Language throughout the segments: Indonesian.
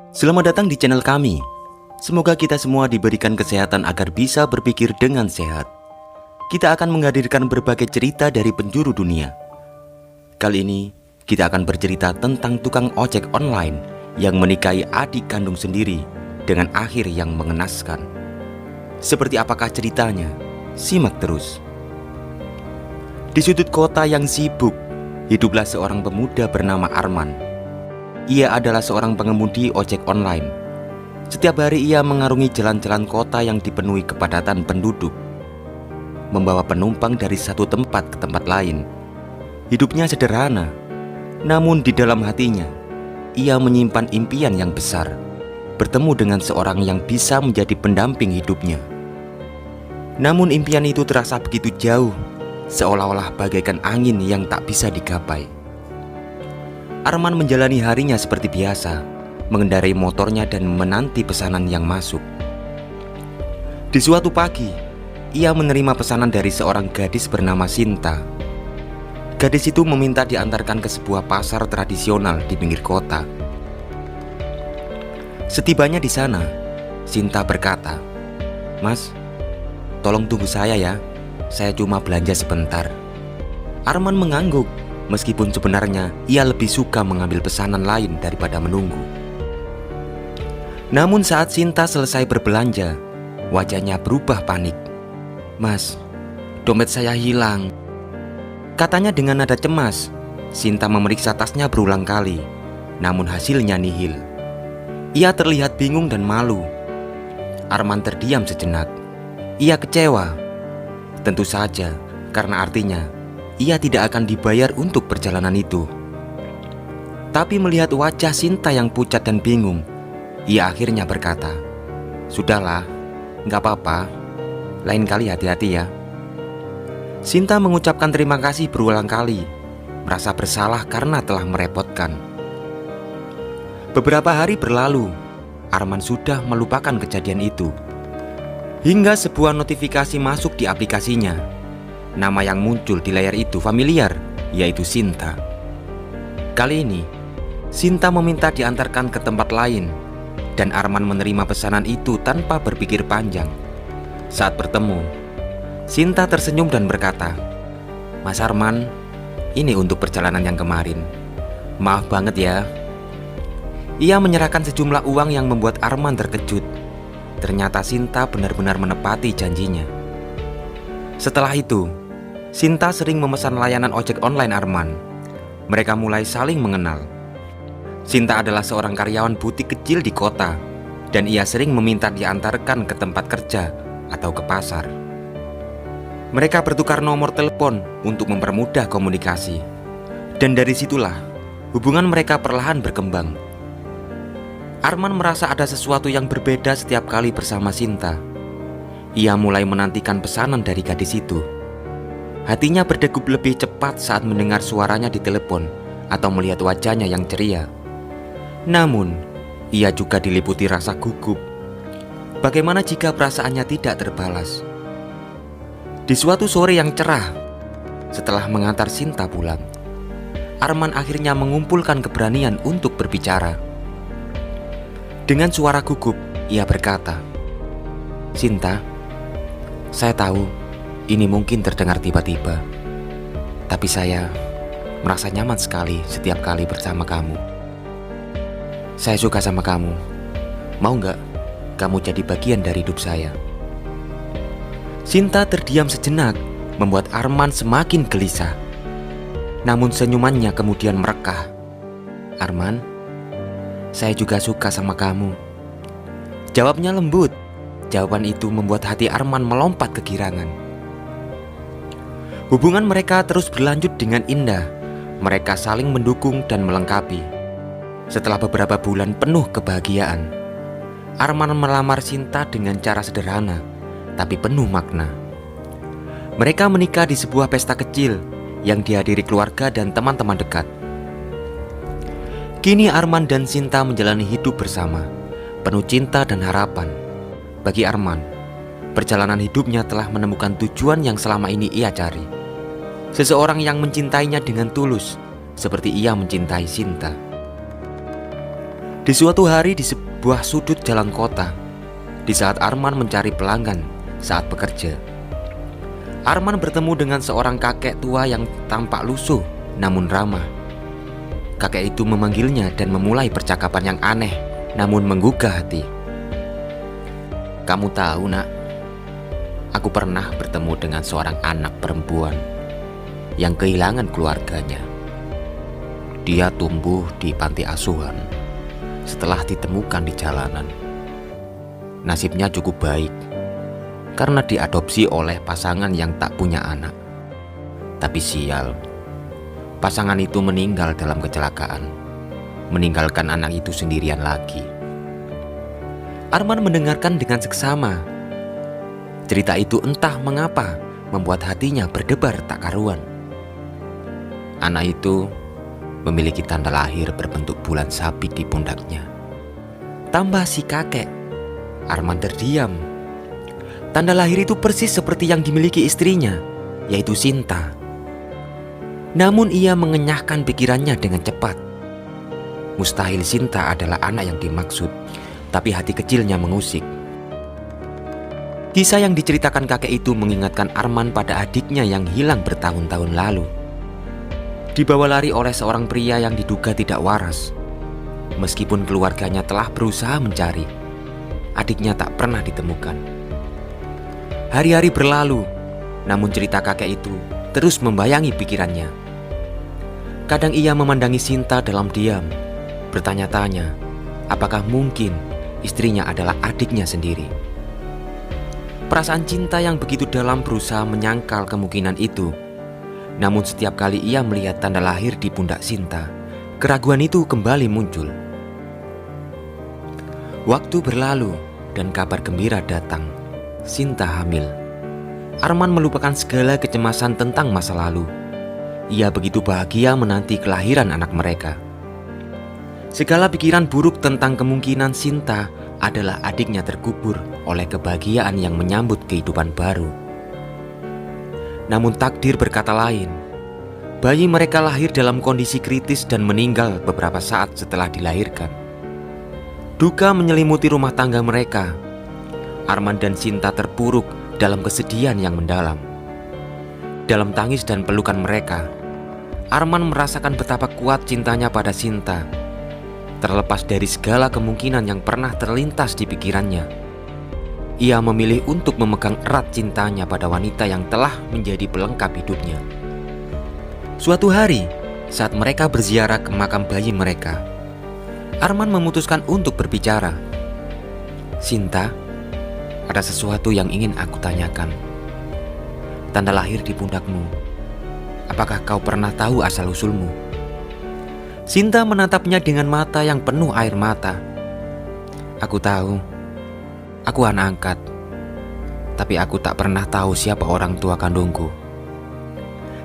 Selamat datang di channel kami. Semoga kita semua diberikan kesehatan agar bisa berpikir dengan sehat. Kita akan menghadirkan berbagai cerita dari penjuru dunia. Kali ini kita akan bercerita tentang tukang ojek online yang menikahi adik kandung sendiri dengan akhir yang mengenaskan. Seperti apakah ceritanya? Simak terus. Di sudut kota yang sibuk, hiduplah seorang pemuda bernama Arman. Ia adalah seorang pengemudi ojek online. Setiap hari ia mengarungi jalan-jalan kota yang dipenuhi kepadatan penduduk, membawa penumpang dari satu tempat ke tempat lain. Hidupnya sederhana, namun di dalam hatinya ia menyimpan impian yang besar, bertemu dengan seorang yang bisa menjadi pendamping hidupnya. Namun impian itu terasa begitu jauh, seolah-olah bagaikan angin yang tak bisa digapai. Arman menjalani harinya seperti biasa, mengendarai motornya dan menanti pesanan yang masuk. Di suatu pagi, ia menerima pesanan dari seorang gadis bernama Sinta. Gadis itu meminta diantarkan ke sebuah pasar tradisional di pinggir kota. Setibanya di sana, Sinta berkata, "Mas, tolong tunggu saya ya, saya cuma belanja sebentar." Arman mengangguk. Meskipun sebenarnya ia lebih suka mengambil pesanan lain daripada menunggu. Namun saat Sinta selesai berbelanja, wajahnya berubah panik. "Mas, dompet saya hilang," katanya dengan nada cemas. Sinta memeriksa tasnya berulang kali, namun hasilnya nihil. Ia terlihat bingung dan malu. Arman terdiam sejenak. Ia kecewa. Tentu saja, karena artinya ia tidak akan dibayar untuk perjalanan itu. Tapi melihat wajah Sinta yang pucat dan bingung, ia akhirnya berkata, "Sudahlah, nggak apa-apa. Lain kali hati-hati ya." Sinta mengucapkan terima kasih berulang kali, merasa bersalah karena telah merepotkan. Beberapa hari berlalu, Arman sudah melupakan kejadian itu. Hingga sebuah notifikasi masuk di aplikasinya. Nama yang muncul di layar itu familiar, yaitu Sinta. Kali ini, Sinta meminta diantarkan ke tempat lain, dan Arman menerima pesanan itu tanpa berpikir panjang. Saat bertemu, Sinta tersenyum dan berkata, "Mas Arman, ini untuk perjalanan yang kemarin. Maaf banget ya." Ia menyerahkan sejumlah uang yang membuat Arman terkejut. Ternyata Sinta benar-benar menepati janjinya. Setelah itu, Sinta sering memesan layanan ojek online Arman. Mereka mulai saling mengenal. Sinta adalah seorang karyawan butik kecil di kota, dan ia sering meminta diantarkan ke tempat kerja atau ke pasar. Mereka bertukar nomor telepon untuk mempermudah komunikasi. Dan dari situlah hubungan mereka perlahan berkembang. Arman merasa ada sesuatu yang berbeda setiap kali bersama Sinta. Ia mulai menantikan pesanan dari gadis itu. Hatinya berdegup lebih cepat saat mendengar suaranya di telepon atau melihat wajahnya yang ceria. Namun, ia juga diliputi rasa gugup. Bagaimana jika perasaannya tidak terbalas? Di suatu sore yang cerah, setelah mengantar Sinta pulang, Arman akhirnya mengumpulkan keberanian untuk berbicara. Dengan suara gugup, ia berkata, "Sinta, saya tahu ini mungkin terdengar tiba-tiba, tapi saya merasa nyaman sekali setiap kali bersama kamu. Saya suka sama kamu. Mau nggak kamu jadi bagian dari hidup saya?" Sinta terdiam sejenak, membuat Arman semakin gelisah. Namun senyumannya kemudian merekah. "Arman, saya juga suka sama kamu," jawabnya lembut. Jawaban itu membuat hati Arman melompat kegirangan. Hubungan mereka terus berlanjut dengan indah. Mereka saling mendukung dan melengkapi. Setelah beberapa bulan penuh kebahagiaan, Arman melamar Sinta dengan cara sederhana, tapi penuh makna. Mereka menikah di sebuah pesta kecil yang dihadiri keluarga dan teman-teman dekat. Kini Arman dan Sinta menjalani hidup bersama, penuh cinta dan harapan. Bagi Arman, perjalanan hidupnya telah menemukan tujuan yang selama ini ia cari. Seseorang yang mencintainya dengan tulus, seperti ia mencintai Sinta. Di suatu hari di sebuah sudut jalan kota, di saat Arman mencari pelanggan saat bekerja, Arman bertemu dengan seorang kakek tua yang tampak lusuh namun ramah. Kakek itu memanggilnya dan memulai percakapan yang aneh namun menggugah hati. "Kamu tahu, Nak, aku pernah bertemu dengan seorang anak perempuan yang kehilangan keluarganya. Dia tumbuh di panti asuhan setelah ditemukan di jalanan. Nasibnya cukup baik karena diadopsi oleh pasangan yang tak punya anak. Tapi sial, pasangan itu meninggal dalam kecelakaan, meninggalkan anak itu sendirian lagi." Arman mendengarkan dengan seksama. Cerita itu entah mengapa membuat hatinya berdebar tak karuan. Anak itu memiliki tanda lahir berbentuk bulan sabit di pundaknya. Tambah si kakek, Arman terdiam. Tanda lahir itu persis seperti yang dimiliki istrinya, yaitu Sinta. Namun ia mengenyahkan pikirannya dengan cepat. Mustahil Sinta adalah anak yang dimaksud, tapi hati kecilnya mengusik. Kisah yang diceritakan kakek itu mengingatkan Arman pada adiknya yang hilang bertahun-tahun lalu. Dibawa lari oleh seorang pria yang diduga tidak waras. Meskipun keluarganya telah berusaha mencari, adiknya tak pernah ditemukan. Hari-hari berlalu, namun cerita kakek itu terus membayangi pikirannya. Kadang ia memandangi Sinta dalam diam, bertanya-tanya apakah mungkin istrinya adalah adiknya sendiri. Perasaan cinta yang begitu dalam berusaha menyangkal kemungkinan itu. Namun setiap kali ia melihat tanda lahir di pundak Sinta, keraguan itu kembali muncul. Waktu berlalu dan kabar gembira datang. Sinta hamil. Arman melupakan segala kecemasan tentang masa lalu. Ia begitu bahagia menanti kelahiran anak mereka. Segala pikiran buruk tentang kemungkinan Sinta adalah adiknya terkubur oleh kebahagiaan yang menyambut kehidupan baru. Namun takdir berkata lain. Bayi mereka lahir dalam kondisi kritis dan meninggal beberapa saat setelah dilahirkan. Duka menyelimuti rumah tangga mereka. Arman dan Sinta terpuruk dalam kesedihan yang mendalam. Dalam tangis dan pelukan mereka, Arman merasakan betapa kuat cintanya pada Sinta. Terlepas dari segala kemungkinan yang pernah terlintas di pikirannya, ia memilih untuk memegang erat cintanya pada wanita yang telah menjadi pelengkap hidupnya. Suatu hari, saat mereka berziarah ke makam bayi mereka, Arman memutuskan untuk berbicara. "Sinta, ada sesuatu yang ingin aku tanyakan. Tanda lahir di pundakmu, apakah kau pernah tahu asal-usulmu?" Sinta menatapnya dengan mata yang penuh air mata. "Aku tahu. Aku anak angkat. Tapi aku tak pernah tahu siapa orang tua kandungku."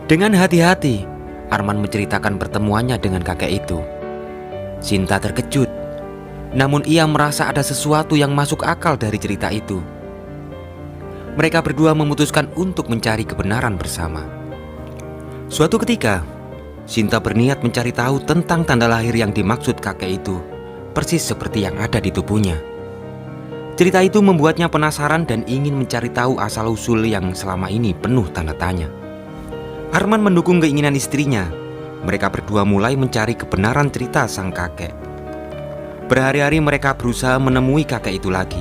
Dengan hati-hati, Arman menceritakan pertemuannya dengan kakek itu. Sinta terkejut, namun ia merasa ada sesuatu yang masuk akal dari cerita itu. Mereka berdua memutuskan untuk mencari kebenaran bersama. Suatu ketika, Sinta berniat mencari tahu tentang tanda lahir yang dimaksud kakek itu, persis seperti yang ada di tubuhnya. Cerita itu membuatnya penasaran dan ingin mencari tahu asal-usul yang selama ini penuh tanda tanya. Arman mendukung keinginan istrinya. Mereka berdua mulai mencari kebenaran cerita sang kakek. Berhari-hari mereka berusaha menemui kakek itu lagi,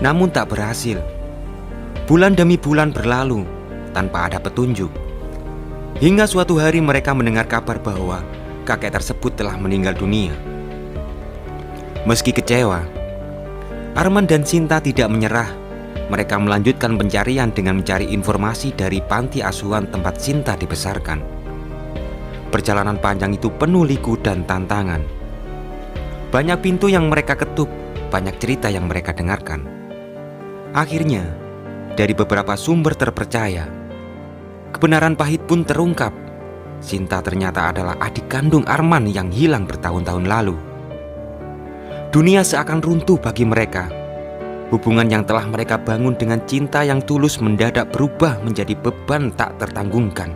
namun tak berhasil. Bulan demi bulan berlalu tanpa ada petunjuk. Hingga suatu hari mereka mendengar kabar bahwa kakek tersebut telah meninggal dunia. Meski kecewa, Arman dan Sinta tidak menyerah. Mereka melanjutkan pencarian dengan mencari informasi dari panti asuhan tempat Sinta dibesarkan. Perjalanan panjang itu penuh liku dan tantangan. Banyak pintu yang mereka ketuk, banyak cerita yang mereka dengarkan. Akhirnya, dari beberapa sumber terpercaya, kebenaran pahit pun terungkap. Sinta ternyata adalah adik kandung Arman yang hilang bertahun-tahun lalu. Dunia seakan runtuh bagi mereka. Hubungan yang telah mereka bangun dengan cinta yang tulus mendadak berubah menjadi beban tak tertanggungkan.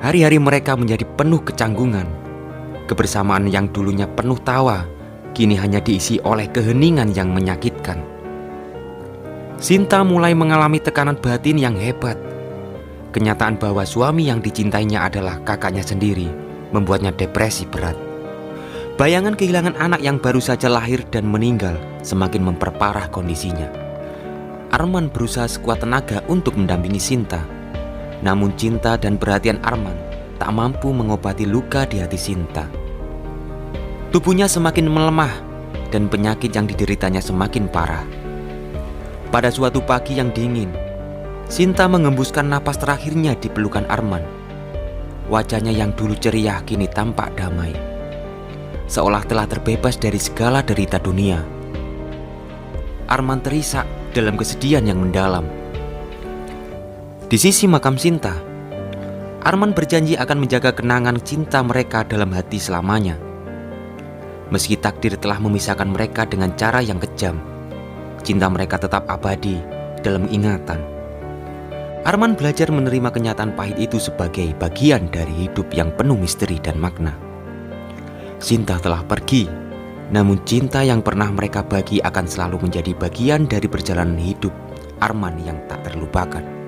Hari-hari mereka menjadi penuh kecanggungan. Kebersamaan yang dulunya penuh tawa kini hanya diisi oleh keheningan yang menyakitkan. Sinta mulai mengalami tekanan batin yang hebat. Kenyataan bahwa suami yang dicintainya adalah kakaknya sendiri membuatnya depresi berat. Bayangan kehilangan anak yang baru saja lahir dan meninggal semakin memperparah kondisinya. Arman berusaha sekuat tenaga untuk mendampingi Sinta. Namun cinta dan perhatian Arman tak mampu mengobati luka di hati Sinta. Tubuhnya semakin melemah dan penyakit yang dideritanya semakin parah. Pada suatu pagi yang dingin, Sinta mengembuskan napas terakhirnya di pelukan Arman. Wajahnya yang dulu ceria kini tampak damai, seolah telah terbebas dari segala derita dunia. Arman terisak dalam kesedihan yang mendalam. Di sisi makam Sinta, Arman berjanji akan menjaga kenangan cinta mereka dalam hati selamanya. Meski takdir telah memisahkan mereka dengan cara yang kejam, cinta mereka tetap abadi dalam ingatan. Arman belajar menerima kenyataan pahit itu sebagai bagian dari hidup yang penuh misteri dan makna. Sinta telah pergi, namun cinta yang pernah mereka bagi akan selalu menjadi bagian dari perjalanan hidup Arman yang tak terlupakan.